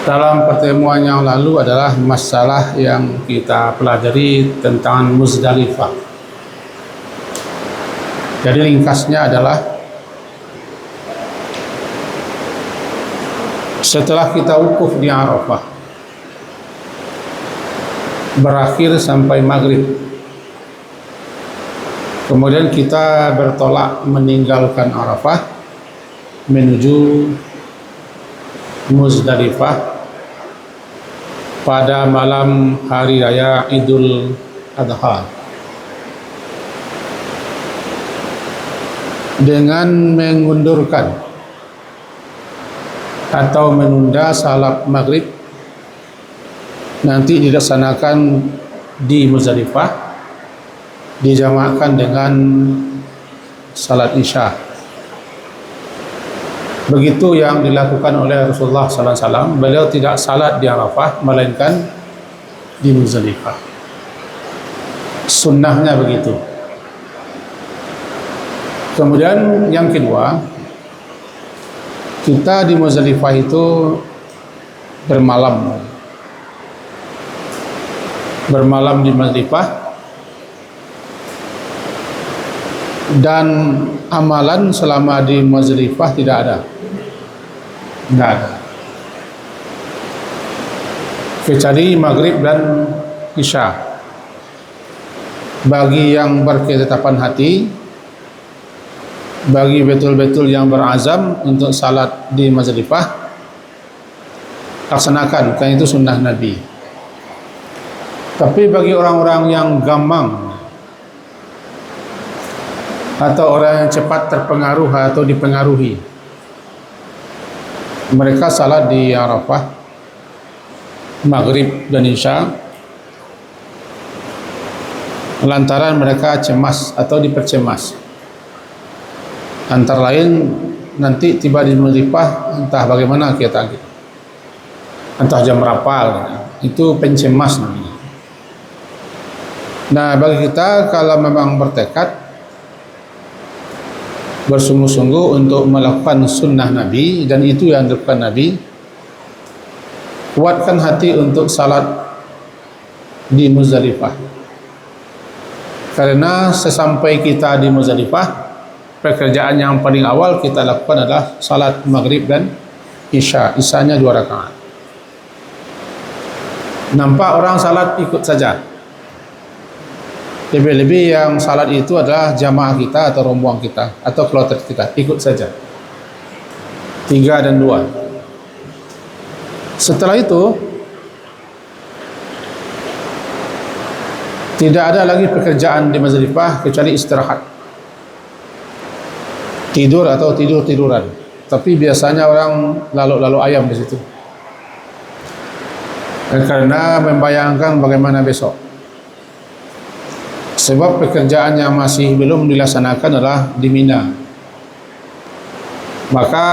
Dalam pertemuan yang lalu adalah masalah yang kita pelajari tentang Muzdalifah. Jadi ringkasnya adalah setelah kita wukuf di Arafah, berakhir sampai maghrib, kemudian kita bertolak meninggalkan Arafah menuju Muzdalifah pada malam hari raya Idul Adha dengan mengundurkan atau menunda salat maghrib nanti dilaksanakan di Muzdalifah, dijamaahkan dengan salat isya. Begitu yang dilakukan oleh Rasulullah SAW. Beliau tidak salat di Arafah melainkan di Muzdalifah. Sunnahnya begitu. Kemudian yang kedua, kita di Muzdalifah itu bermalam di Muzdalifah, dan amalan selama di Muzdalifah tidak ada, kecuali maghrib dan isya. Bagi yang berketetapan hati, bagi betul-betul yang berazam untuk salat di Muzdalifah, laksanakan, karena itu sunnah Nabi. Tapi bagi orang-orang yang gamang atau orang yang cepat terpengaruh atau dipengaruhi, mereka salat di Arafah maghrib dan isya lantaran mereka cemas atau dipercemas, antara lain nanti tiba di Muzdalifah entah bagaimana kita, entah jam berapa, itu pencemas namanya. Nah, bagi kita kalau memang bertekad bersungguh-sungguh untuk melakukan sunnah Nabi, dan itu yang dilakukan Nabi, kuatkan hati untuk salat di Muzdalifah, karena sesampai kita di Muzdalifah, pekerjaan yang paling awal kita lakukan adalah salat maghrib dan isya. Isyanya 2 rakaat. Nampak orang salat ikut saja. Lebih-lebih yang salat itu adalah jamaah kita atau rombongan kita atau kloter kita, ikut saja 3 dan 2. Setelah itu tidak ada lagi pekerjaan di Muzdalifah kecuali istirahat, tidur atau tidur-tiduran. Tapi biasanya orang lalu-lalu ayam di situ, karena membayangkan bagaimana besok. Sebab pekerjaan yang masih belum dilaksanakan adalah di Mina. Maka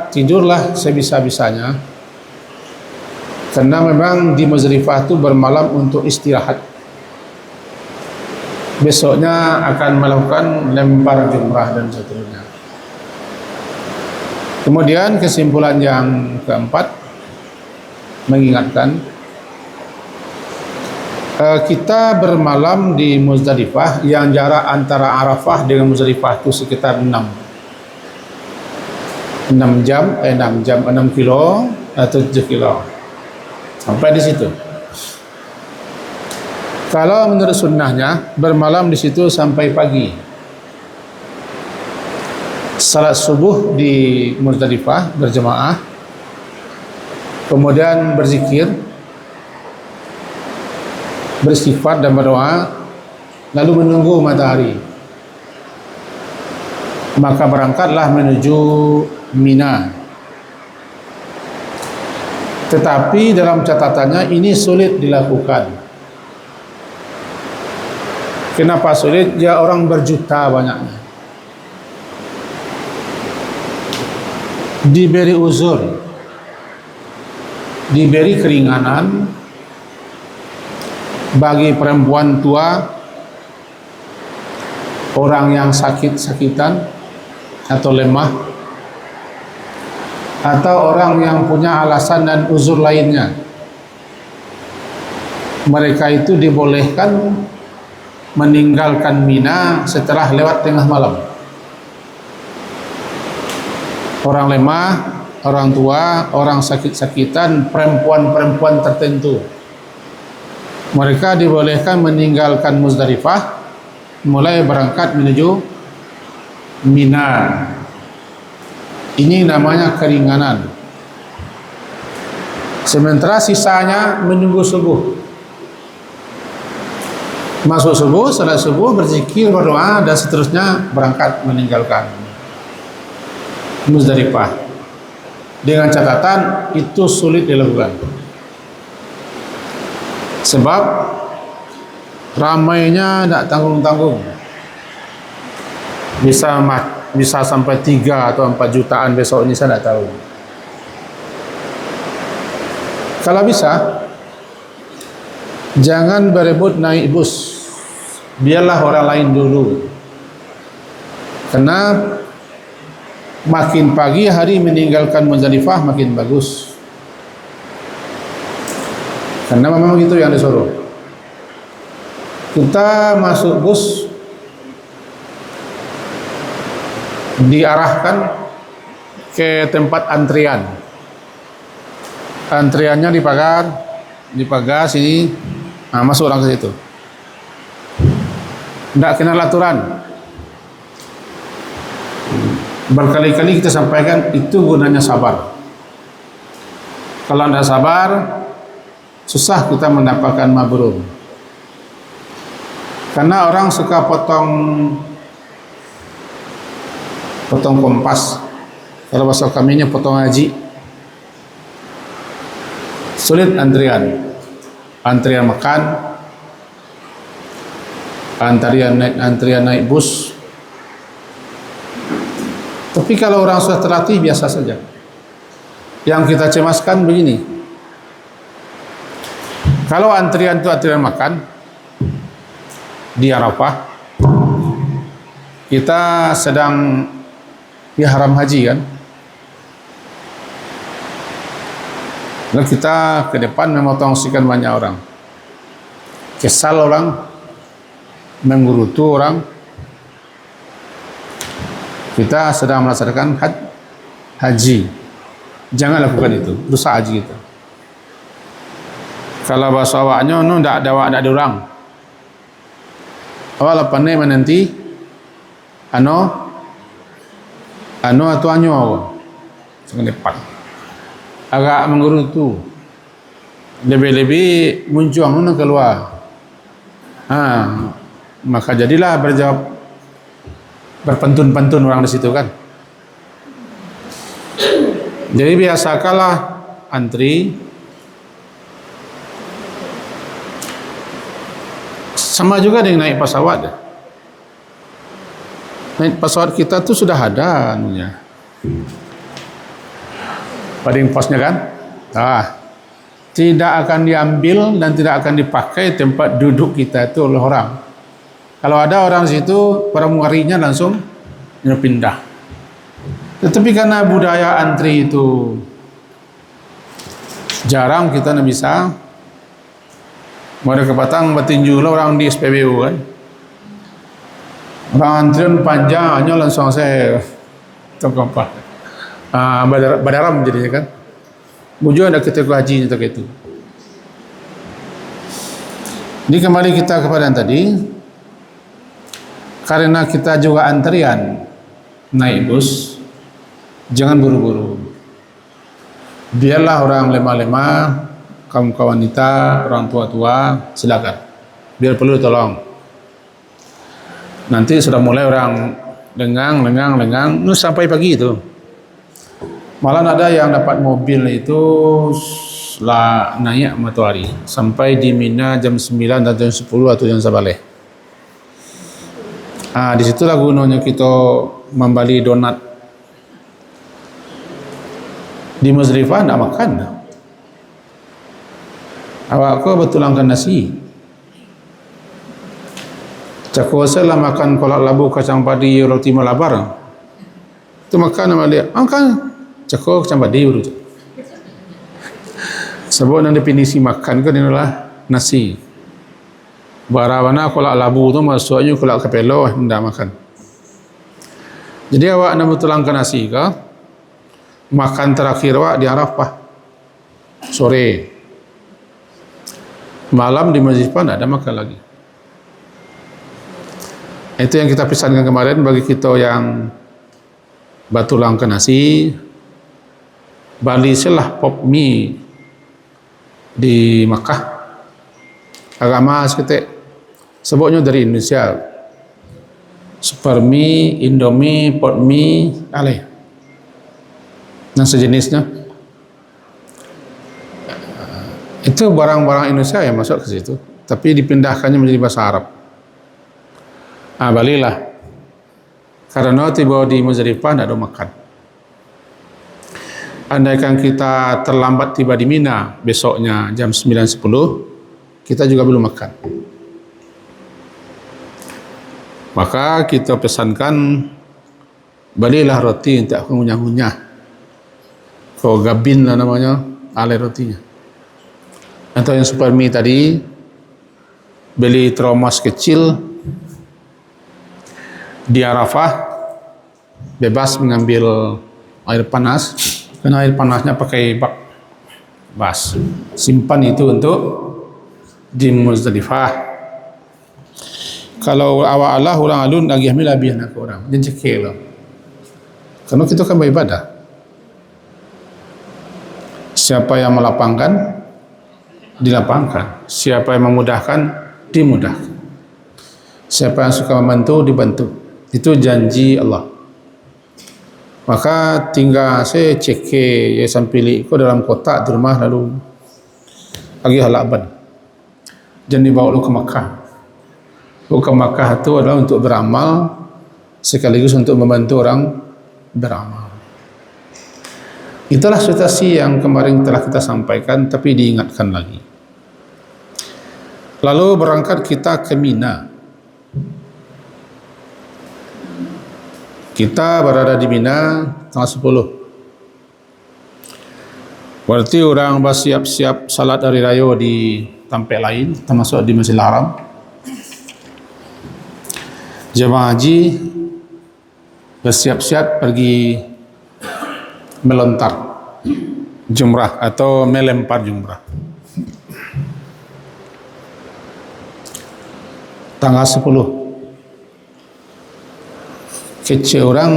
tidurlah sebisa-bisanya, karena memang di Muzdalifah itu bermalam untuk istirahat. Besoknya akan melakukan lempar jumrah dan seterusnya. Kemudian kesimpulan yang keempat, mengingatkan kita bermalam di Muzdalifah yang jarak antara Arafah dengan Muzdalifah itu sekitar 6 kilo atau 7 kilo sampai di situ. Kalau menurut sunnahnya bermalam di situ sampai pagi, salat subuh di Muzdalifah berjamaah, kemudian berzikir, beristighfar dan berdoa, lalu menunggu matahari, maka berangkatlah menuju Mina. Tetapi dalam catatannya ini sulit dilakukan. Kenapa sulit? Ya, orang berjuta banyaknya, diberi uzur, diberi keringanan. Bagi perempuan tua, orang yang sakit-sakitan atau lemah, atau orang yang punya alasan dan uzur lainnya, mereka itu dibolehkan meninggalkan Mina setelah lewat tengah malam. Orang lemah, orang tua, orang sakit-sakitan, perempuan-perempuan tertentu, mereka dibolehkan meninggalkan Muzdalifah mulai berangkat menuju Mina. Ini namanya keringanan. Sementara sisanya menunggu subuh. Masuk subuh, salat subuh, berzikir, berdoa, dan seterusnya berangkat meninggalkan Muzdalifah. Dengan catatan itu sulit dilakukan, sebab ramainya tak tanggung-tanggung, bisa sampai 3 atau 4 jutaan besok ini, saya tak tahu. Kalau bisa, jangan berebut naik bus, biarlah orang lain dulu, karena makin pagi hari meninggalkan Muzdalifah makin bagus, karena memang itu yang disuruh. Kita masuk bus diarahkan ke tempat antrian. Antriannya di pagar sini, masuk orang ke situ. Tidak kenal aturan. Berkali-kali kita sampaikan itu gunanya sabar. Kalau tidak sabar, susah kita mendapatkan mabrur. Karena orang suka potong kompas. Kalau bahasa kaminya potong haji. Sulit antrian makan, antrian naik bus. Tapi kalau orang sudah terlatih, biasa saja. Yang kita cemaskan begini, kalau antrian itu antrian makan di Arafah, kita sedang ihram haji kan, lalu kita ke depan memotong sekian banyak orang, kesal orang, menggerutu orang. Kita sedang melaksanakan haji, jangan lakukan itu, dosa haji kita. Kalau bahasa awaknya, tidak ada orang. Awak apa ni menanti, ano atau anyo, sangat depan, agak menggerutu, lebih muncung keluar. Maka jadilah berpantun-pantun orang di situ kan. Jadi biasakanlah antri. Sama juga dengan naik pesawat. Naik pesawat kita tuh sudah ada anunya, boarding postnya kan. Tidak akan diambil dan tidak akan dipakai tempat duduk kita itu oleh orang. Kalau ada orang situ, pramugarinya langsung pindah. Tetapi karena budaya antri itu jarang, kita tidak bisa. Mereka patang bertinju lah orang di SPBU kan. Orang antrian panjang, hanya langsung saya tengkampak. Badaram jadinya kan. Mujur ada ketika haji itu. Ini kembali kita kepada yang tadi. Karena kita juga antrian naik bus, jangan buru-buru. Biarlah orang lemah-lemah, kaum-kaum wanita, orang tua-tua, silakan. Biar perlu tolong. Nanti sudah mulai orang lengang, sampai pagi itu. Malah ada yang dapat mobil itu naik matahari sampai di Mina jam 9 atau jam 10 atau jam sabale. Di situlah gunanya kita membeli donat. Di Muzdalifah tidak makan. Awak kau betulangkan nasi. Cak kuasa lah makan kolak labu, kacang padi, roti malabar. Itu makan sama dia. Makan cekok campak dia dulu. Sebab yang definisi makan kan adalah nasi. Barawana kolak labu tu maksudnya kolak kepelo hendak makan. Jadi awak nak betulangkan nasi ke? Makan terakhir awak di Arafah sore. Malam di Muzdalifah tak ada makan lagi. Itu yang kita pesankan kemarin bagi kita yang batulangkan nasi. Bali selah pop mie di Makkah agak mahal sikit sebabnya dari Indonesia super mie, indomie, pot mie alih dan sejenisnya itu barang-barang Indonesia yang masuk ke situ tapi dipindahkannya menjadi bahasa Arab. Bali lah karena tiba di Muzdalifah tidak ada makan. Andaikan kita terlambat tiba di Mina besoknya jam 9.10, kita juga belum makan. Maka kita pesankan balilah roti untuk ngunyah-ngunyah. Kau gabin lah namanya, alai rotinya. Atau yang super mie tadi, beli termos kecil di Arafah, bebas mengambil air panas. Karena air panasnya pakai bak bas. Simpan itu untuk di Muzdalifah. Kalau awak Allah orang alun lagi hamil lebih nak orang. Jangan cekik lah. Karena kita kan beribadah. Siapa yang melapangkan, dilapangkan. Siapa yang memudahkan, dimudahkan. Siapa yang suka membantu, dibantu. Itu janji Allah. Maka tinggal saya cek ya sampili ko dalam kotak di rumah lalu lagi halaban. Jangan dibawa lu ke Makkah. Lu ke Makkah itu adalah untuk beramal sekaligus untuk membantu orang beramal. Itulah situasi yang kemarin telah kita sampaikan tapi diingatkan lagi. Lalu berangkat kita ke Mina. Kita berada di Mina tanggal 10. Berarti orang bersiap-siap salat hari raya di tempat lain, termasuk di Masjidil Haram. Jemaah haji bersiap-siap pergi melontar jumrah atau melempar jumrah. Tanggal 10. Kecil orang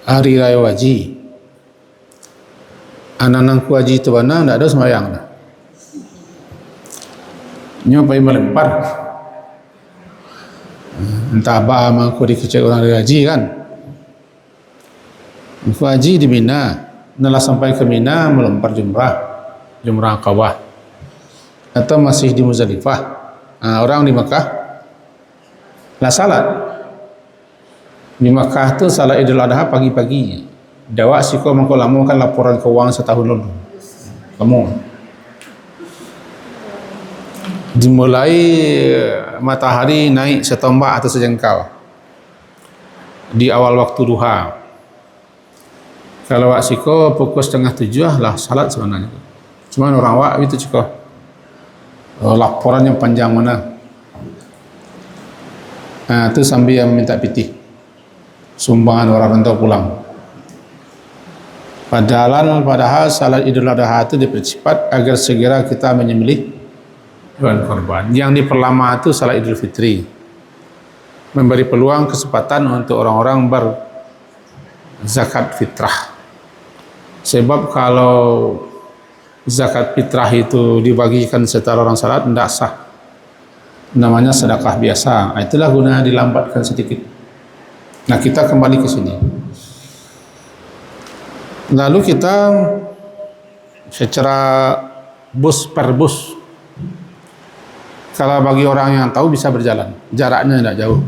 hari raya haji, anak-anak haji itu mana tidak ada sembahyang dah. Nyobai melempar, entah apa aku dikecil orang hari haji kan. Aku haji di Mina, setelah sampai ke Mina melempar jumrah Aqabah, atau masih di Muzdalifah. Orang di Makkah lah salat. Di Makkah tu salat Idul Adha pagi-pagi. Dawak siko mangko lama kan laporan keuangan setahun lalu. Kamu dimulai matahari naik setombak atau sejengkal di awal waktu duha. Kalau wak siko pukul 6:30 lah salat sebenarnya. Cuma orang wak itu ciko laporan yang panjang mana. Itu sambil yang minta pitih sumbangan orang rantau pulang. Padahal salat Idul Adha itu dipercepat agar segera kita menyembelih hewan korban. Yang diperlama itu salat Idul Fitri, memberi peluang kesempatan untuk orang-orang berzakat fitrah. Sebab kalau zakat fitrah itu dibagikan setelah orang salat tidak sah, namanya sedekah biasa. Itulah guna dilambatkan sedikit. Nah, kita kembali ke sini. Lalu kita secara bus per bus, kalau bagi orang yang tahu bisa berjalan, jaraknya tidak jauh.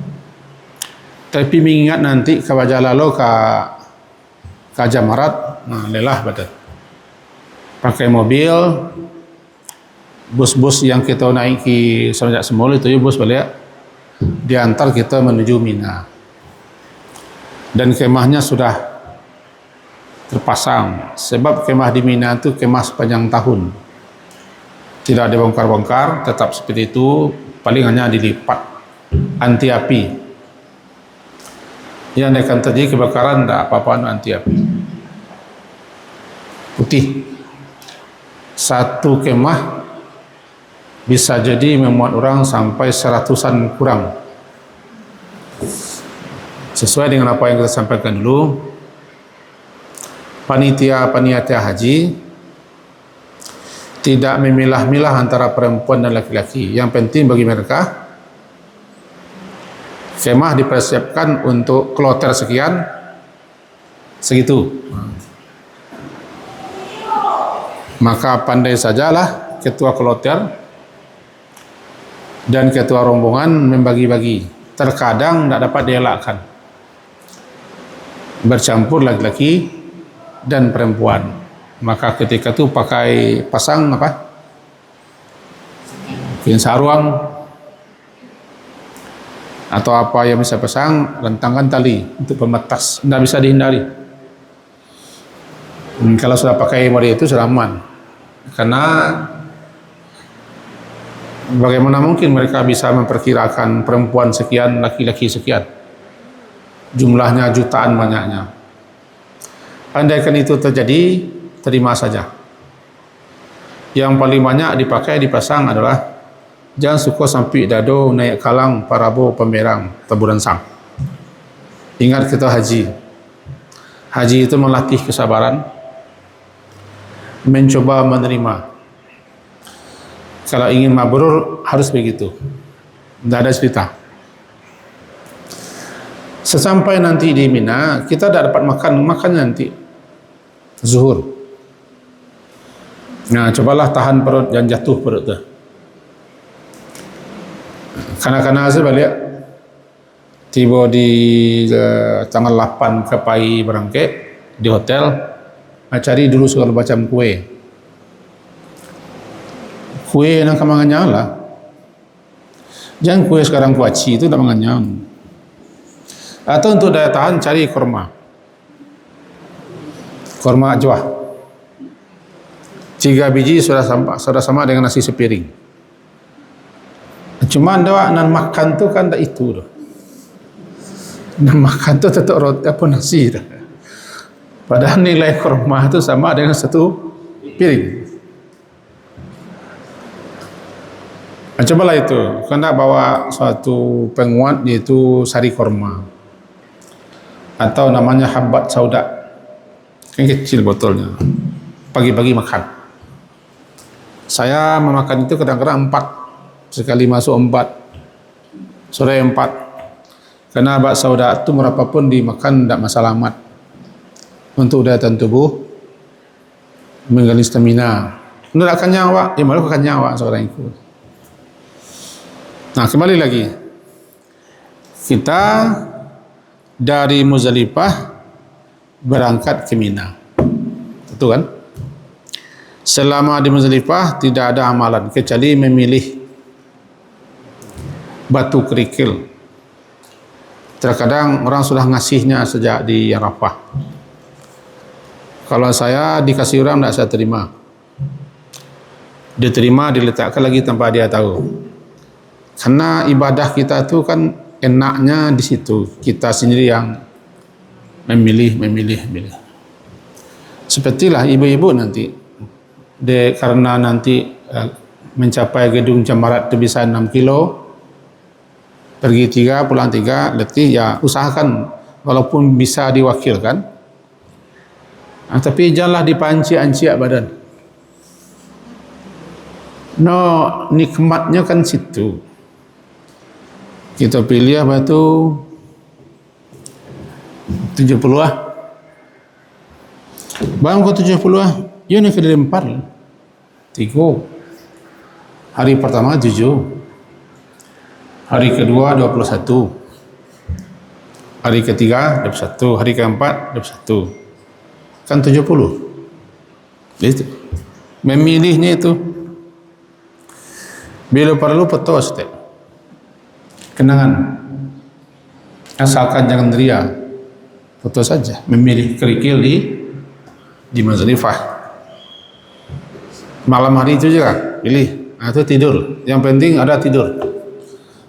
Tapi mengingat nanti ke Bajalalo ke Jamarat, nah lelah badan. Pakai mobil, bus-bus yang kita naiki semenjak semula itu bus balik diantar kita menuju Mina. Dan kemahnya sudah terpasang. Sebab kemah di Mina itu kemah sepanjang tahun, tidak dibongkar-bongkar, tetap seperti itu, paling hanya dilipat anti api. Yang akan terjadi kebakaran tidak apa-apa, anti api putih. Satu kemah bisa jadi memuat orang sampai 100-an kurang, sesuai dengan apa yang kita sampaikan dulu. Panitia haji tidak memilah-milah antara perempuan dan laki-laki. Yang penting bagi mereka, kemah dipersiapkan untuk kloter sekian, segitu. Maka pandai sajalah ketua kloter dan ketua rombongan membagi-bagi. Terkadang tidak dapat dielakkan, bercampur laki-laki dan perempuan. Maka ketika itu pakai pasang apa? Kain sarung atau apa yang bisa pasang, rentangkan tali untuk pembatas, tidak bisa dihindari. Kalau sudah pakai model itu sudah aman, karena bagaimana mungkin mereka bisa memperkirakan perempuan sekian, laki-laki sekian, jumlahnya jutaan banyaknya. Andaikan itu terjadi, terima saja. Yang paling banyak dipakai, dipasang adalah jangan suka sampai dado, naik kalang, parabo, pemerang, taburan sang. Ingat kita haji. Haji itu melatih kesabaran, mencoba menerima. Kalau ingin mabrur harus begitu, tidak ada cerita. Sesampai nanti di Mina, kita tidak dapat makan nanti zuhur. Nah, cobalah tahan perut, jangan jatuh perut tu. Kanak-kanak saya balik tiba di tanggal 8 ke pagi berangkat di hotel, cari dulu segala macam kue yang kemangannya lah. Jangan kue sekarang kuaci itu tak menganyang. Atau untuk daya tahan cari kurma ajwa 3 biji sudah sama dengan nasi sepiring. Cuma anda nak makan tu kan tak itu dah. Nak makan tu tetap roti apa nasi dah. Padahal nilai kurma tu sama dengan satu piring. Cobalah itu, kena bawa suatu penguat yaitu sari kurma atau namanya habbat sauda, yang kecil botolnya, pagi-pagi makan. Saya memakan itu kadang-kadang 4, sekali masuk 4, sore 4, karena habbat sauda itu berapapun dimakan tidak masalah amat untuk daya tahan tubuh, menggali stamina. Tidak akan nyawa, malu akan nyawa seorang itu. Nah, kembali lagi, kita dari Muzdalifah berangkat ke Mina, betul kan? Selama di Muzdalifah tidak ada amalan kecuali memilih batu kerikil. Terkadang orang sudah ngasihnya sejak di Arafah. Kalau saya dikasih orang tidak saya terima, diterima diletakkan lagi tanpa dia tahu. Karena ibadah kita itu kan enaknya di situ, kita sendiri yang memilih. Sepertilah ibu-ibu nanti, karena nanti mencapai gedung Jamarat itu bisa 6 kilo, pergi 3, pulang 3, letih, ya usahakan walaupun bisa diwakilkan. Tapi janganlah dipanci-anci badan. No, nikmatnya kan situ. Kita pilih apa tu 70 lah. Bang kau 70 lah. Ya nak kena lempar 3. Hari pertama 7. Hari kedua 21. Hari ketiga 21. Hari keempat 21. Kan 70. Itu. Memilihnya itu. Bila perlu petos tak. Kenangan, asalkan jangan ria, foto saja, memilih kerikil di di Muzdalifah. Malam hari itu juga pilih, itu tidur. Yang penting ada tidur.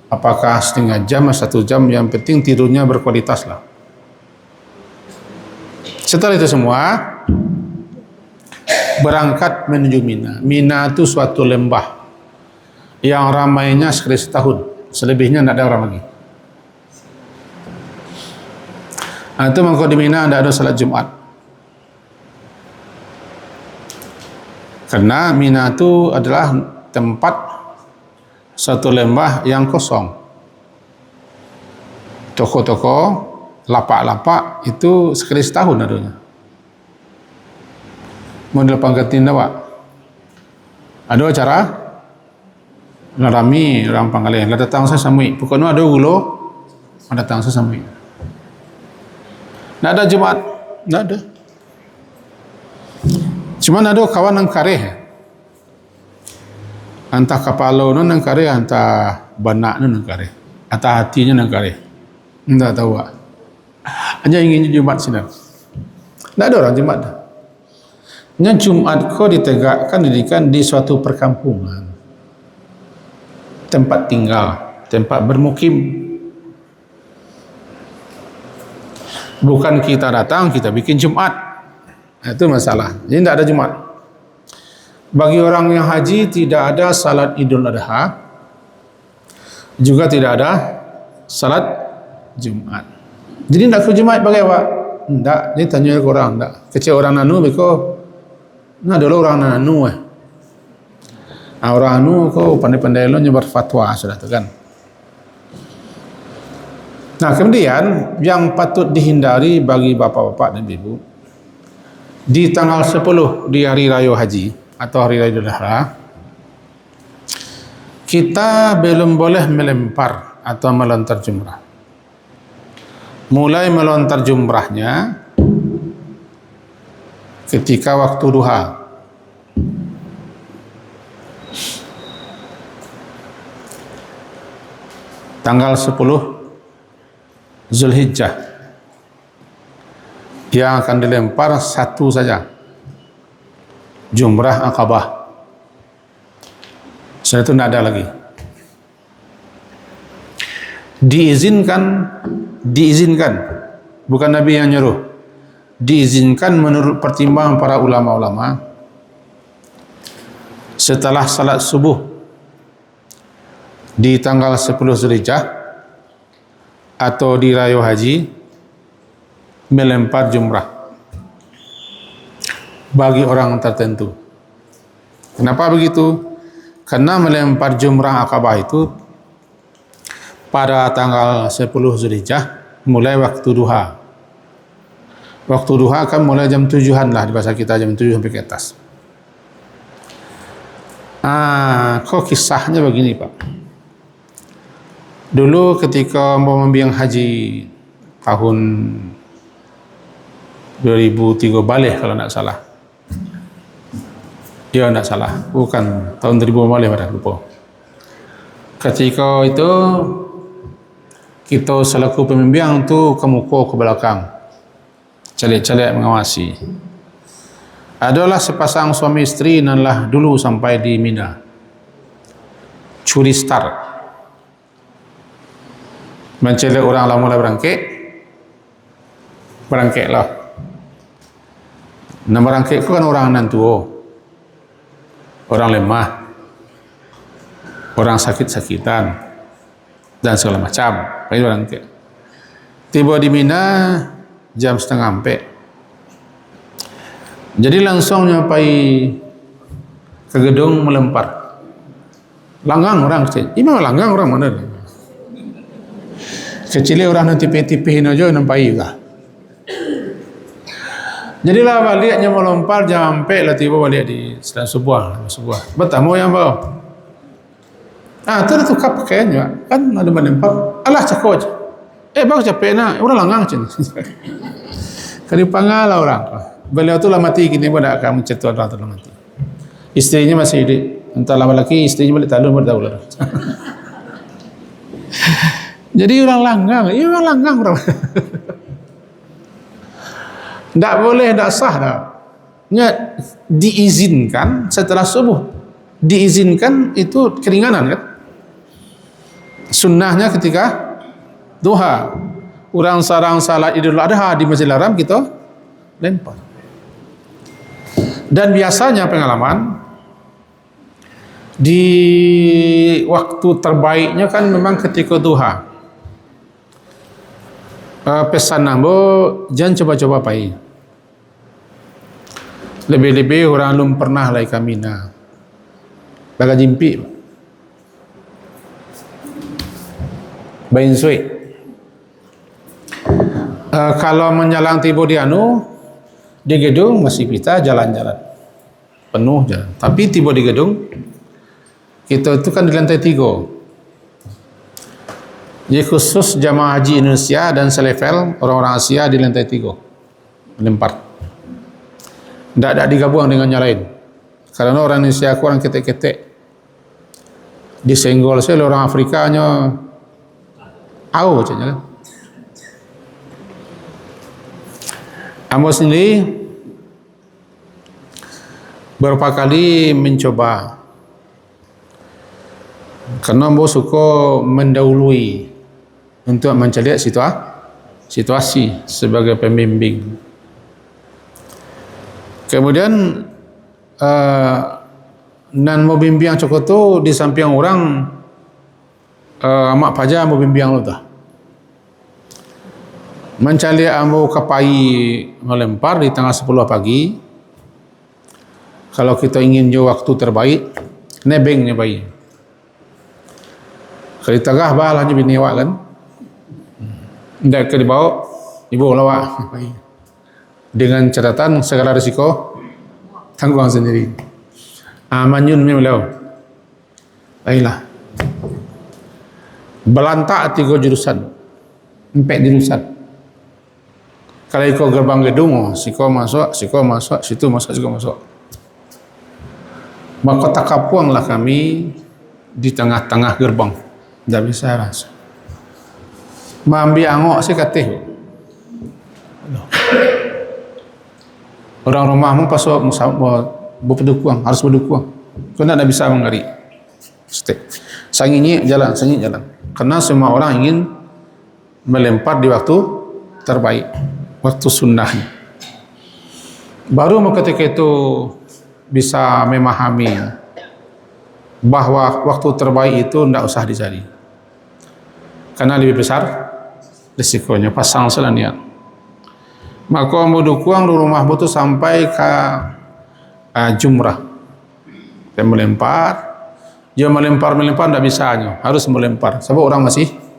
Apakah setengah jam atau 1 jam, yang penting tidurnya berkualitas lah. Setelah itu semua berangkat menuju Mina. Mina itu suatu lembah yang ramainya sekali setahun, selebihnya tidak ada orang lagi. Itu mengko di Mina tidak ada salat Jumat, karena Mina itu adalah tempat satu lembah yang kosong. Toko-toko, lapak-lapak itu sekali setahun adanya. Model pangkatin awak. Ada acara rami orang Pangkaleng, lah datang saya samui. Pokoknya ada ulo, ada datang saya samui. Tidak ada Jumat, tidak ada. Cuma ada kawan yang kareh. Antah kapalo nun yang kareh, antah banak nun yang kareh, antah hatinya yang kareh. Tidak tahu. Hanya ingin Jumat sini. Tidak ada orang Jumat. Yang Jumat kau ditegakkan, didirikan di suatu perkampungan, tempat tinggal, tempat bermukim. Bukan kita datang, kita bikin Jumat. Itu masalah. Jadi tidak ada Jumat. Bagi orang yang haji tidak ada salat Idul Adha, juga tidak ada salat Jumat. Jadi tidak ke Jumat bagi apa? Tidak. Ini tanya ke orang. Tidak. Kecil orang nanu, beko. Nah dulu orang nanu. Orang nanu kau pandai-pandai lo nyebar fatwa sudah tu kan. Nah kemudian yang patut dihindari bagi bapak-bapak dan ibu, di tanggal 10 di hari raya haji atau hari raya Idul Adha, kita belum boleh melempar atau melontar jumrah. Mulai melontar jumrahnya ketika waktu duha. Tanggal 10 Zulhijjah yang akan dilempar satu saja, Jumrah Aqabah. Setelah itu tidak ada lagi. Diizinkan, bukan Nabi yang nyuruh, diizinkan menurut pertimbangan para ulama-ulama setelah salat subuh di tanggal 10 Zulhijjah atau di raya haji melempar jumrah bagi orang tertentu. Kenapa begitu? Karena melempar jumrah Aqabah itu pada tanggal 10 Zulhijjah mulai waktu duha. Waktu duha kan mulai jam 7-an lah, di bahasa kita jam 7 sampai ke atas. Kok kisahnya begini Pak. Dulu ketika mau membiang haji tahun 2003 balik kalau tidak salah. Ya tidak salah, bukan tahun 2000 balik pada lupa. Ketika itu kita selaku pembimbing tu kemuka ke belakang, celik-celik mengawasi. Adalah sepasang suami isteri nanlah dulu sampai di Mina, curi start. Mencelik orang lama mula berangkit lah. Nama berangkit itu kan orang nan tua, orang lemah, orang sakit-sakitan dan segala macam. Baik berangkit. Tiba di Mina jam 3:30. Jadi langsung nyampai ke gedung melempar. Langgang orang kecil. Ini memang langgang orang mana? Kecilnya orang nanti tipih-tipihin aja nampai juga. Jadilah baliknya melempar sampai lah tiba balik di setelah sebuah. Betul mau yang bawa. Tu ada tukar pakaian juga. Kan ada melempar. Alah cakap aja. Bagus capek nak. Orang langgang cina. Kali pangal orang. Beliau tu lah mati kini pun tak akan mencetua orang tu lah mati. Istrinya masih hidup. Entah lama lagi istrinya balik talun baru tahu lah. Jadi orang langgang, orang langgang orang. Tak boleh, tak sah dah. diizinkan setelah subuh. Diizinkan itu keringanan kan. Sunnahnya ketika duha. Orang sarang salat Idul Adha di Masjidil Haram kita lempar. Dan biasanya pengalaman di waktu terbaiknya kan memang ketika duha. Pesan nambo jangan coba-coba pai. Lebih-lebih orang belum pernah lai kamina. Baga jimpi. Bain suik. Kalau menyalang tiba di di gedung masih kita jalan-jalan penuh jalan. Tapi tiba di gedung kita itu kan di lantai 3. Jadi khusus jamaah haji Indonesia dan selevel orang-orang Asia di lantai 3 melempar. Tidak digabung dengan yang lain. Karena orang Indonesia kurang ketek-ketek. Disenggol saya orang Afrika hanya au saja kan. Ambo sendiri beberapa kali mencoba, karena ambo suka mendahului untuk mencari situasi sebagai pembimbing. Kemudian nan mau bimbing cukup tu di samping orang amak paja mau bimbing lu dah. Mencari ambo kapai melempar di tengah 10 pagi. Kalau kita ingin jauh waktu terbaik, nebengnya bayi. Kalau di tengah bah hanya bini awak kan. Tidak ke dibawa, ibu lawak. Dengan catatan segala risiko tanggung sendiri. Manyun memang. Baiklah. Belantak 3 jurusan. 4 jurusan. Kalau ikut gerbang gedung, siko masuk, situ masuk, siko masuk. Maka takapuanglah kami di tengah-tengah gerbang. Tidak bisa rasa. Mambi angok si katih. Orang rumahmu pasal berpedukuang, harus berdukuang. Kau tidak bisa mengari. Sanginyi jalan. Karena semua orang ingin melempar di waktu terbaik. Waktu sunnahnya. Baru ketika itu bisa memahami bahwa waktu terbaik itu tidak usah dicari. Karena lebih besar risikonya. Pasang salah niat. Maka mau dukuang rumah itu sampai ke jumrah. Dan melempar. Dia melempar tidak bisa. Harus melempar. Sebab orang masih.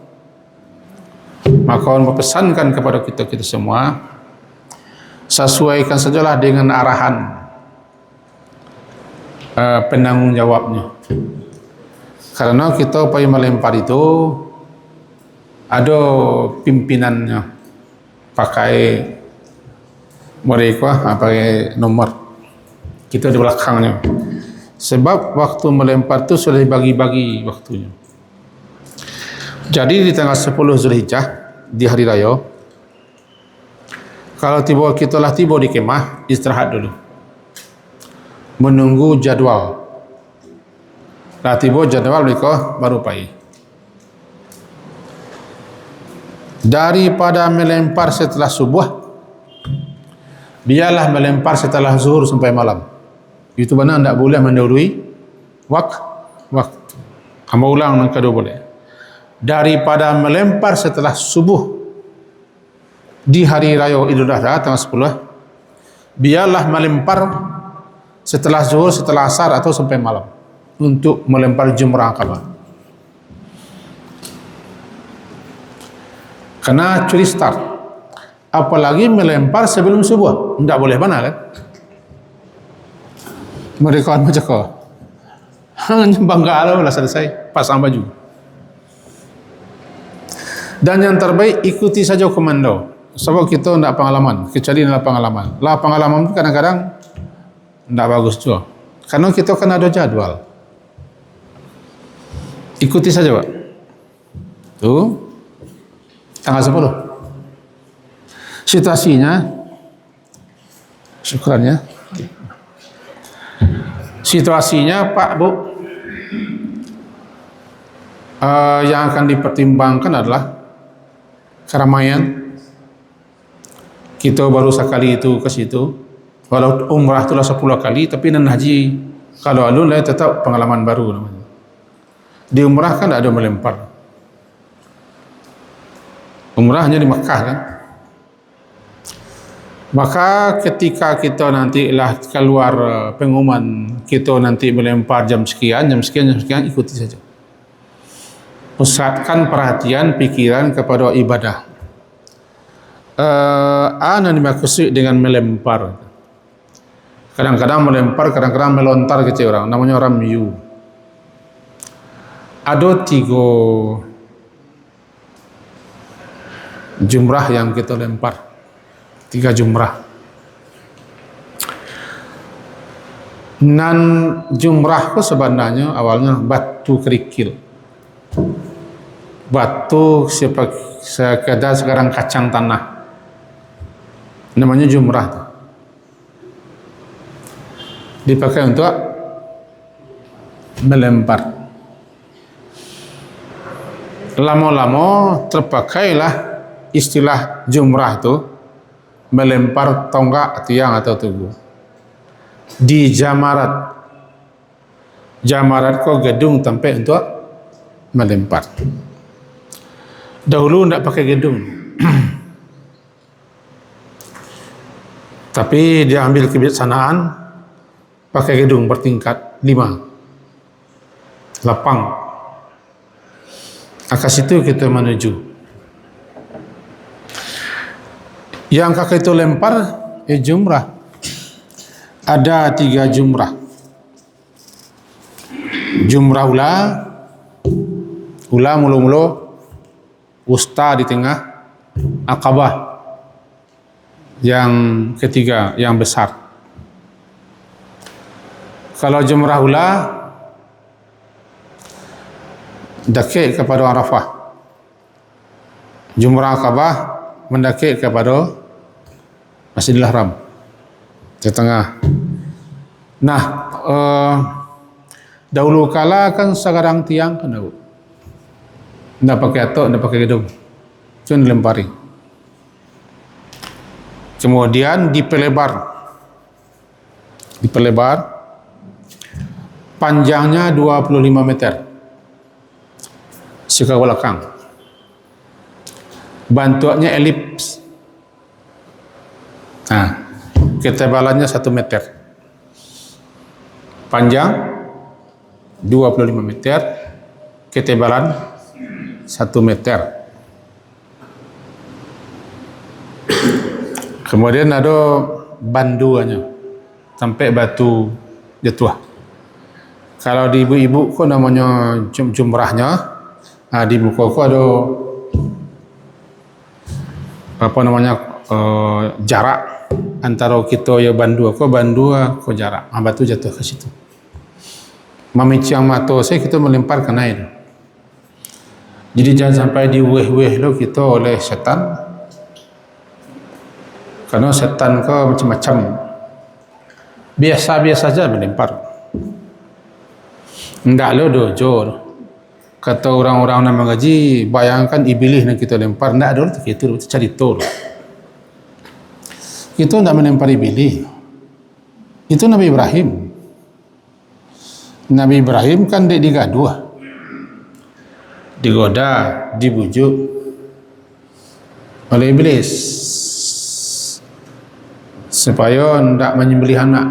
Maka orang berpesankan kepada kita semua, sesuaikan sajalah dengan arahan penanggung jawabnya. Karena kita upaya melempar itu ada pimpinannya, pakai mereka pakai nomor, kita di belakangnya. Sebab waktu melempar itu sudah dibagi-bagi waktunya. Jadi di tanggal 10 Zulhijjah di hari raya, kalau kita tiba di kemah, istirahat dulu, menunggu jadwal. Lah tiba jadwal mereka baru pergi. Daripada melempar setelah subuh, biarlah melempar setelah zuhur sampai malam. Itu benar tidak boleh mendahului waktu. Hamba ulang yang kedua boleh. Daripada melempar setelah subuh di hari raya Idul Adha tanggal 10, biarlah melempar setelah zuhur, setelah asar atau sampai malam untuk melempar jumrah Aqabah. Karena curi start. Apalagi melempar sebelum subuh, tidak boleh benar kan? Mereka macam kau hanya bangga lah selesai, pasang baju. Dan yang terbaik ikuti saja komando. Sebab kita tidak pengalaman, kecuali dalam pengalaman. Lah pengalaman itu kadang-kadang tidak bagus juga. Karena kita kan ada jadwal. Ikuti saja Pak. Tuh tanggal 10. Situasinya, syukran ya. Situasinya Pak Bu, yang akan dipertimbangkan adalah keramaian. Kita baru sekali itu ke situ, walau umrah itulah 10 kali, tapi nan haji kalau alun lah tetap pengalaman baru namanya. Di umrah kan ada melempar, umrah hanya di Mekah kan. Maka ketika kita nanti lah keluar pengumuman kita nanti melempar jam sekian, ikuti saja. Pusatkan perhatian pikiran kepada ibadah. Ana dimaksud dengan melempar. Kadang-kadang melempar, kadang-kadang melontar kecil orang. Namanya orang miu. Ada 3 jumrah yang kita lempar. 3 jumrah. Nan jumrah itu sebenarnya awalnya batu kerikil. Batu sekedar sekarang kacang tanah. Namanya jumrah. Dipakai untuk melempar. Lama-lama terpakailah istilah jumrah itu melempar tonggak, tiang atau tugu di jamarat. Jamarat kok gedung tempat untuk melempar. Dahulu tidak pakai gedung, tapi dia ambil kebijaksanaan pakai gedung bertingkat 5 lapang. Akas itu kita menuju. Yang kakak itu lempar jumrah. Ada 3 jumrah. Jumrah ula mulu-mulu, wusta di tengah, Aqabah yang ketiga, yang besar. Kalau jumrah ula dakik kepada Arafah. Jumrah Aqabah mendaki kepada Masjidil Haram di tengah. Nah, dahulu kala kan sekarang tiang kan tahu. Tidak pakai atok, tidak pakai gedung, cuma dilempari. Kemudian diperlebar, panjangnya 25 meter, suka belakang. Bentuknya elips. Nah, ketebalannya 1 meter. Panjang 25 meter, ketebalan 1 meter. Kemudian ada banduannya sampai batu jatuh. Kalau di ibu-ibu kok namanya jumrahnya, di muka kok ada apa namanya jarak antara kita ya bandu aku jarak. Batu jatuh ke situ. Memecah mata saya kita melempar ke air. Jadi jangan sampai diweh-weh lo kita oleh setan. Karena setan ke macam-macam. Biasa-biasa saja melempar. Enggak lo dojo. Kata orang-orang nama ngaji, bayangkan iblis yang kita lempar. Enggak ada kita cari tol. Kita tidak melempar iblis. Itu Nabi Ibrahim. Nabi Ibrahim kan dia digaduh, digoda, dibujuk oleh iblis supaya tidak menyembelih anak.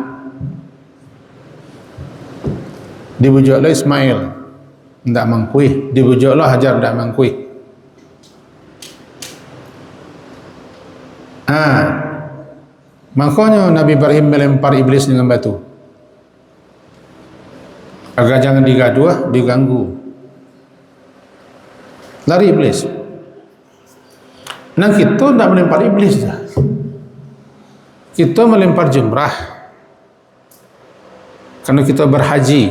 Dibujuklah Ismail, tidak mengkuih. Dibujuklah Hajar, tidak mengkuih. Makanya Nabi Ibrahim melempar iblis dengan batu agar jangan digaduh, diganggu. Lari iblis. Nah, kita tidak melempar iblis. Kita melempar jumrah karena kita berhaji.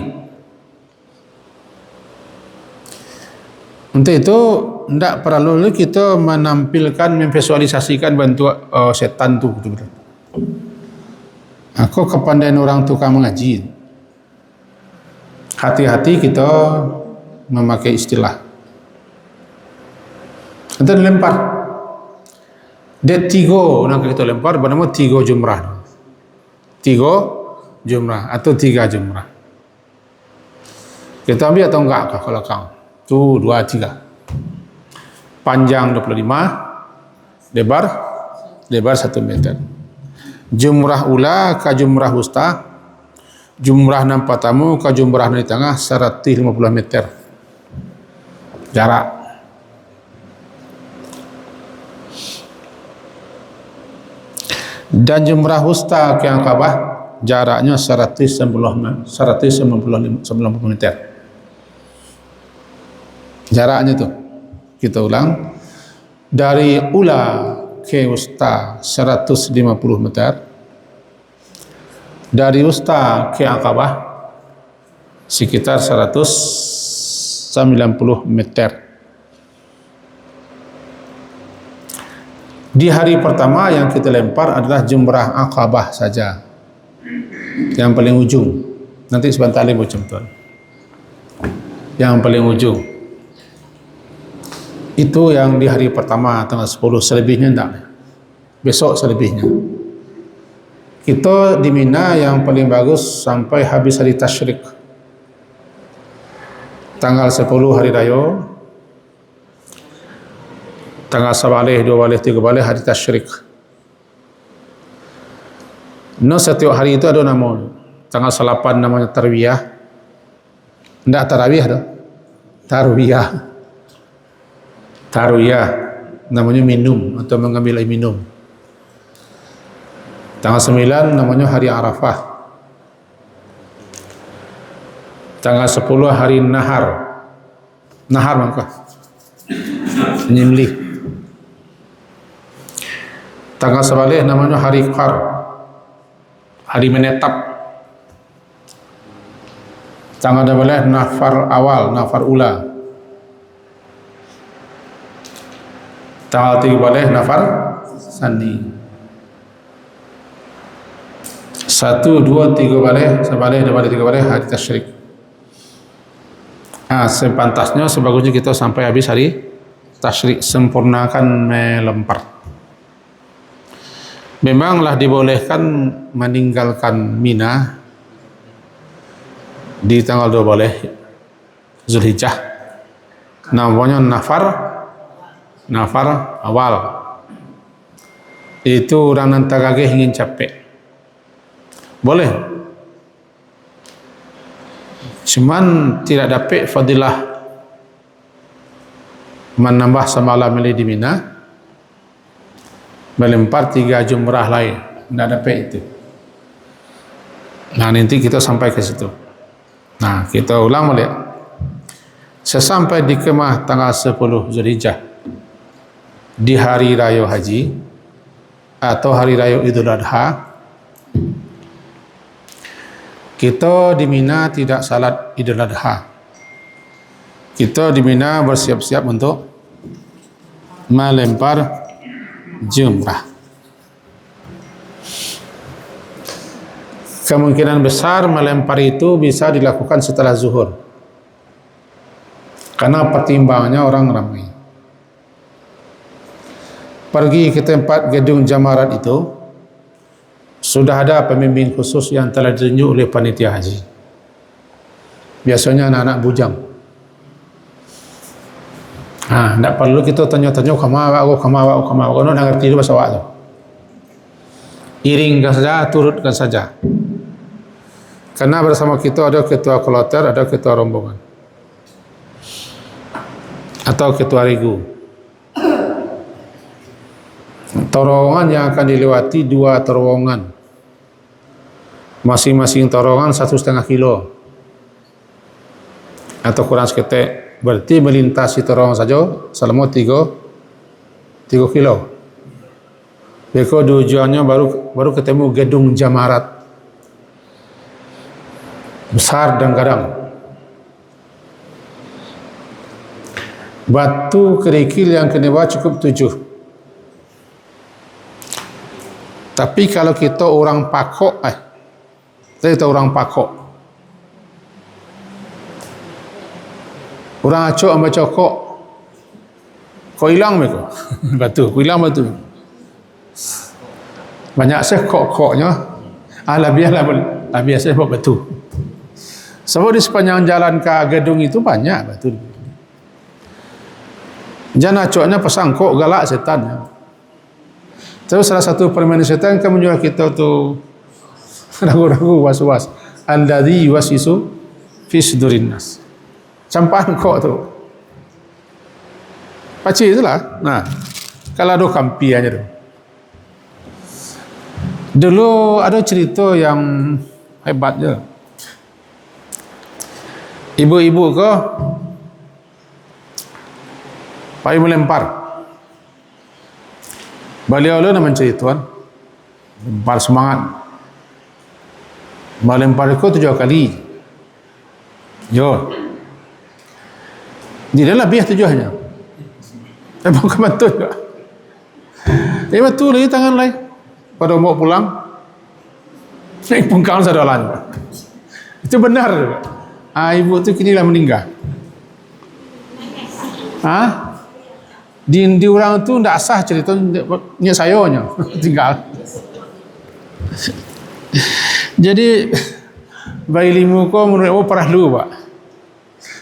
Untuk itu tidak perlu kita menampilkan, memvisualisasikan bentuk setan itu betul-betul. Aku kepandaian orang tukang mengaji. Hati-hati kita memakai istilah. Kita lempar. Dia 3 nak kita lempar bernama 3 jumrah. 3 jumrah atau 3 jumrah. Kita ambil atau enggak kalau kau? Tu 2, 3. Panjang 25, lebar 1 meter. Jumrah ula ke jumrah wusta, jumrah nampak tamu ke jumrah di tengah 150 meter jarak. Dan jumrah wusta ke Aqabah jaraknya 190 meter. Jaraknya tu. Kita ulang. Dari ula ke wusta 150 meter. Dari wusta ke Aqabah sekitar 190 meter. Di hari pertama yang kita lempar adalah jumrah Aqabah saja, yang paling ujung. Nanti sebentar lagi macam tu. Yang paling ujung itu yang di hari pertama tanggal 10, selebihnya tidak. Besok selebihnya. Kita di Mina yang paling bagus sampai habis hari tasyrik. Tanggal 10 hari raya, tanggal 1 balik, 2 balik, 3 balik hari tasyrik. Setiap hari itu ada nama. Tanggal 8 namanya tarwiyah. Tidak tarawih dah. Tarwiyah. Tarwiyah namanya minum atau mengambil air minum. Tanggal 9 namanya hari Arafah. Tanggal 10 hari Nahar. Nahar maka menyembelih. Tanggal 11 namanya hari Qar, hari menetap. Tanggal 12 nafar awal, nafar ula. Tanggal 13 nafar sani. 1, 2, 3 balik, sebalik, 2 balik, 3 balik hari tasyrik. Sepantasnya sebagusnya kita sampai habis hari tasyrik, sempurnakan melempar. Memanglah dibolehkan meninggalkan Mina di tanggal 12 Zulhijjah. Namanya nafar awal. Itu orang nanti ingin capek. Boleh. Cuman tidak dapat fadilah menambah semalam di Mina, melempar 3 jumrah lain. Tidak dapat itu. Nah, nanti kita sampai ke situ. Nah, kita ulang balik. Sesampai di Kemah tanggal 10 Zulhijjah, di hari raya haji atau hari raya Idul Adha, kita di Mina tidak salat Idul Adha. Kita di Mina bersiap-siap untuk melempar jumrah. Kemungkinan besar melempar itu bisa dilakukan setelah zuhur, karena pertimbangannya orang ramai. Pergi ke tempat gedung jamarat itu, sudah ada pemimpin khusus yang telah ditunjuk oleh panitia haji. Biasanya anak-anak bujang. Tak perlu kita tanya-tanya kemana, kau nak ngerti itu bahasa awak tu. Iringkan saja, turutkan saja. Karena bersama kita ada ketua kloter, ada ketua rombongan, atau ketua regu. Terowongan yang akan dilewati 2 terowongan, masing-masing terowongan 1,5 kilo atau kurang seketik. Berarti melintasi terowongan saja selama 3 kilo. Beko tujuannya baru ketemu gedung jamarat besar dan gadang. Batu kerikil yang kena bawa cukup 7. Tapi kalau kita orang pakok, Kita orang pakok. Orang acok sama cokok. Kau hilang mereka. Batu, kau hilang batu. Banyak saya kok-koknya. Biarlah saya buat batu. Sebab di sepanjang jalan ke gedung itu banyak batu. Jangan acoknya pasang kok galak setan. Terus salah satu permainan setan kan menjual kita tu ragu-ragu, was-was. Alladzi yuwaswisu fi sudurin nas. Campahan kok tu. Paci itulah. Nah, kalau ada kampi aja tu. Dulu ada cerita yang hebat je. Ibu-ibu ke payah melempar. Beliau lah nama cerituan. Lempar semangat. Melempar itu 7 kali. Yo. Dia lebih tujuannya. Bukan betul juga. Betul lagi tangan lain. Pada mau pulang, naik pungkang sadalan. Itu benar. Ibu tu kini lah meninggal. Di orang tu tidak sah cerita ni sayanya tinggal. Jadi bayi limu ko menurut perlu pak.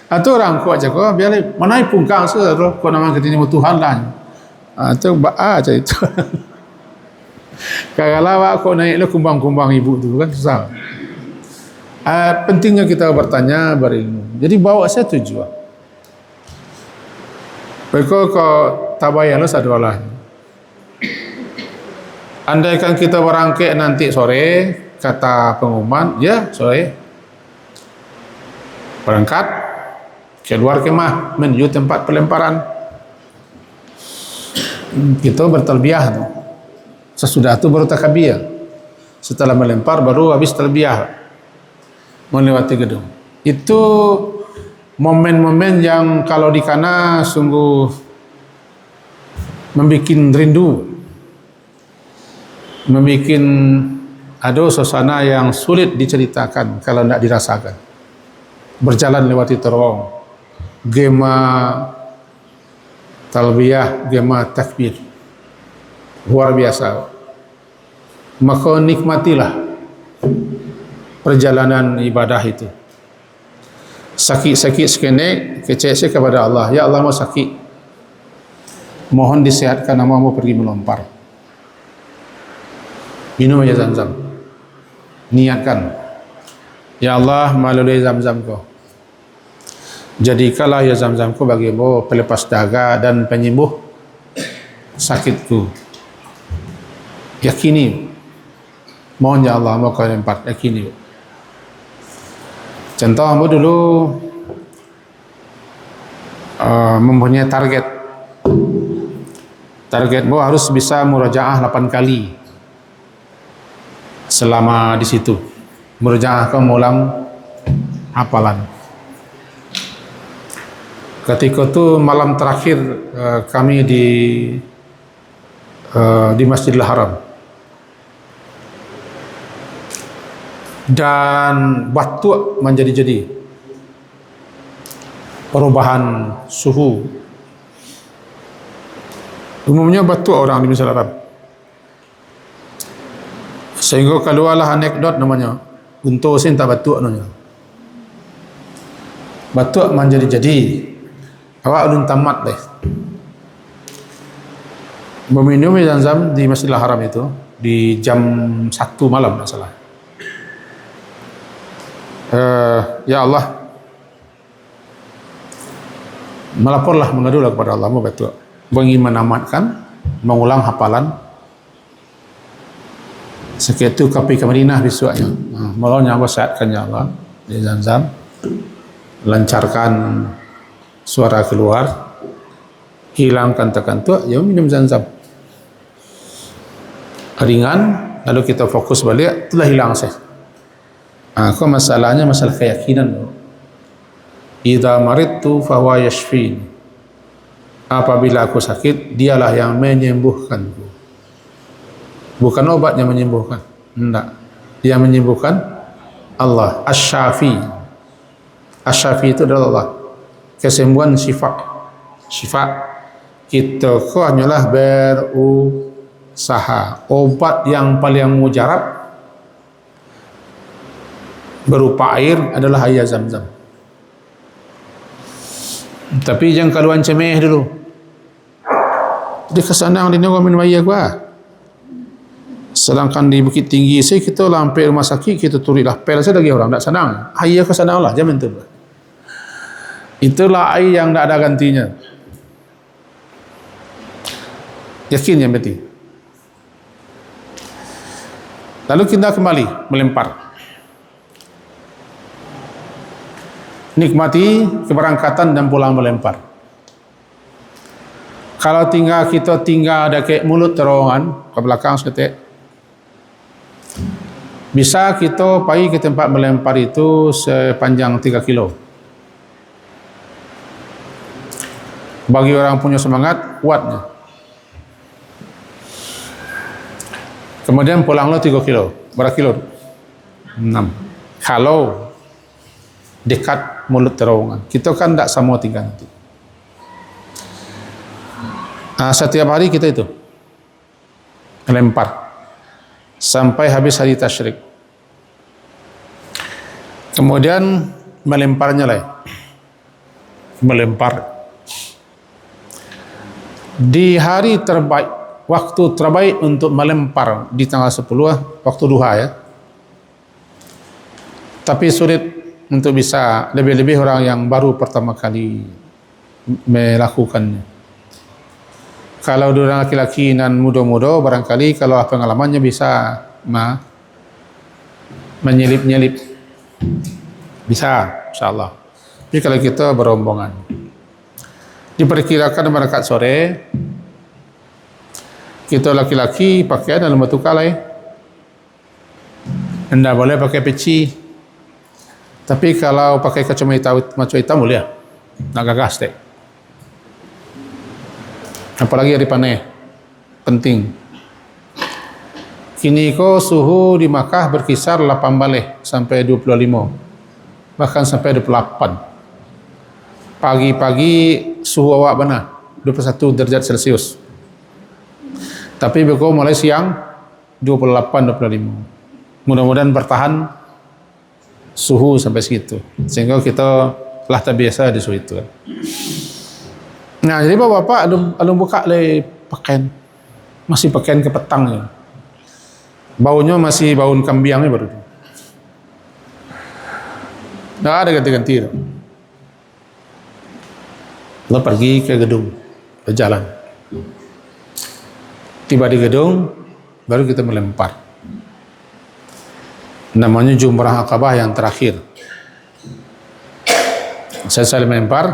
Atau orang ko aja ko biar mana pungkang se ko nama ketini Tuhan lah. Atau aja itu. Kalau aku naik le kumbang-kumbang ibu tu kan susah. Pentingnya kita bertanya berilmu. Jadi bawa saya tujuan. Mereka kau tabayalus adalah. Andaikan kita berangkat nanti sore, kata pengumuman, ya sore berangkat keluar kemah menuju tempat pelemparan. Kita bertalbiyah tu. Sesudah itu baru takbir. Setelah melempar baru habis talbiyah melewati gedung. Itu momen-momen yang kalau di kana sungguh membuat rindu, membuat ada suasana yang sulit diceritakan kalau tidak dirasakan. Berjalan lewati terowong, gema talbiyah, gema takbir, luar biasa. Maka nikmatilah perjalanan ibadah itu. Sakit-sakit sekenek, kecek kepada Allah. Ya Allah, mau sakit, mohon disihatkan, mau pergi melempar. Minum aja Zam-Zam. Niatkan, ya Allah, melalui Zam-Zam kau, jadikanlah ya Zam-Zam kau bagimu pelepas dahaga dan penyembuh sakitku. Yakini, mohon ya Allah, mau kau lempar. Yakini. Contoh, ambo dulu mempunyai target. Targetmu harus bisa murajaah 8 kali selama di situ. Murajaah kau mengulang hafalan. Ketika itu malam terakhir kami di Masjidil Haram. Dan batuk menjadi-jadi, perubahan suhu. Umumnya batuk orang di Masjidil Haram, sehingga keluarlah anekdot namanya untuk sin tak batuk namanya. Batuk menjadi-jadi, awak ulun tamat deh meminum Zam-Zam di Masjidil Haram itu di jam 1 malam tak salah. Ya Allah, melaporlah, mengadulah kepada Allah, mau batuk, ingin menamatkan, mengulang hafalan. Sekitu kapi ke Madinah besoknya. Malahnya Allah sehatkan ya Allah di Zam-Zam, lancarkan suara keluar, hilangkan tekantuk, ya minum Zam-Zam. Ringan, lalu kita fokus balik, telah hilang saya. Kau masalahnya masalah keyakinan. Idza maridtu fahuwa yashfin. Apabila aku sakit, dialah yang menyembuhkanku. Bukan obat yang menyembuhkan. Tidak. Yang menyembuhkan Allah. Asy-Syafi. Asy-Syafi itu adalah Allah. Kesembuhan syifa. Syifa. Kita ko hanyalah berusaha. Obat yang paling mujarab berupa air adalah air Zam-Zam. Tapi jangan kaluan cemeh dulu. Dia kesanang di negara minum air gua. Sedangkan di Bukit Tinggi saya kita lampai rumah sakit kita tulislah pel saya lagi orang tak senang. Air ke sana lah jangan tu. Itulah air yang tak ada gantinya. Yakin yang berarti. Lalu kita kembali melempar. Nikmati keberangkatan dan pulang melempar. Kalau kita tinggal ada kayak mulut terowongan ke belakang seketik, bisa kita pergi ke tempat melempar itu sepanjang 3 kilo. Bagi orang punya semangat, kuatnya. Kemudian pulanglah 3 kilo. Berapa kilo? 6. Kalau dekat mulut terowongan. Kita kan tak sama tinggal nanti. Setiap hari kita itu melempar sampai habis hari tasyrik. Kemudian melemparnya lah. Melempar. Di hari terbaik, waktu terbaik untuk melempar di tanggal 10 waktu duha ya. Tapi sulit untuk bisa, lebih-lebih orang yang baru pertama kali melakukannya. Kalau orang laki-laki dan muda-muda barangkali kalau pengalamannya bisa menyelip-nyelip. Bisa, insyaAllah. Tapi kalau kita berombongan, diperkirakan berangkat sore, kita laki-laki pakaian dalam batu kalai, anda boleh pakai peci. Tapi kalau pakai kacamata hitam boleh, nak gagas deh. Apalagi hari panas, penting. Kini ko suhu di Makkah berkisar 8 balik sampai 25, bahkan sampai 28. Pagi-pagi suhu awak benar 21 derajat Celcius. Tapi begitu mulai siang 28-25. Mudah-mudahan bertahan suhu sampai segitu, sehingga kita telah terbiasa di suhu itu. Nah, jadi bapak-bapak alung buka le pakaian, masih pakaian ke petang ya. Baunya masih bau kambiangnya baru. Nggak ada ganti-ganti. Lo pergi ke gedung, berjalan. Tiba di gedung, baru kita melempar. Namanya Jumrah Aqabah yang terakhir. Saya melempar,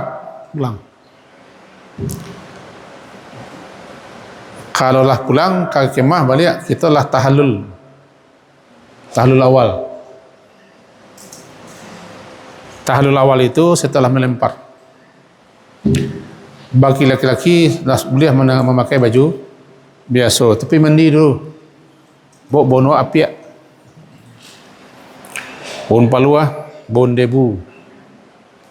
pulang. Kalau lah pulang ke kemah balik, kita lah tahallul awal. Tahallul awal itu setelah melempar. Bagi laki-laki boleh memakai baju biasa, tapi mandi dulu, bawa bono apiak, bon paluah, bon debu,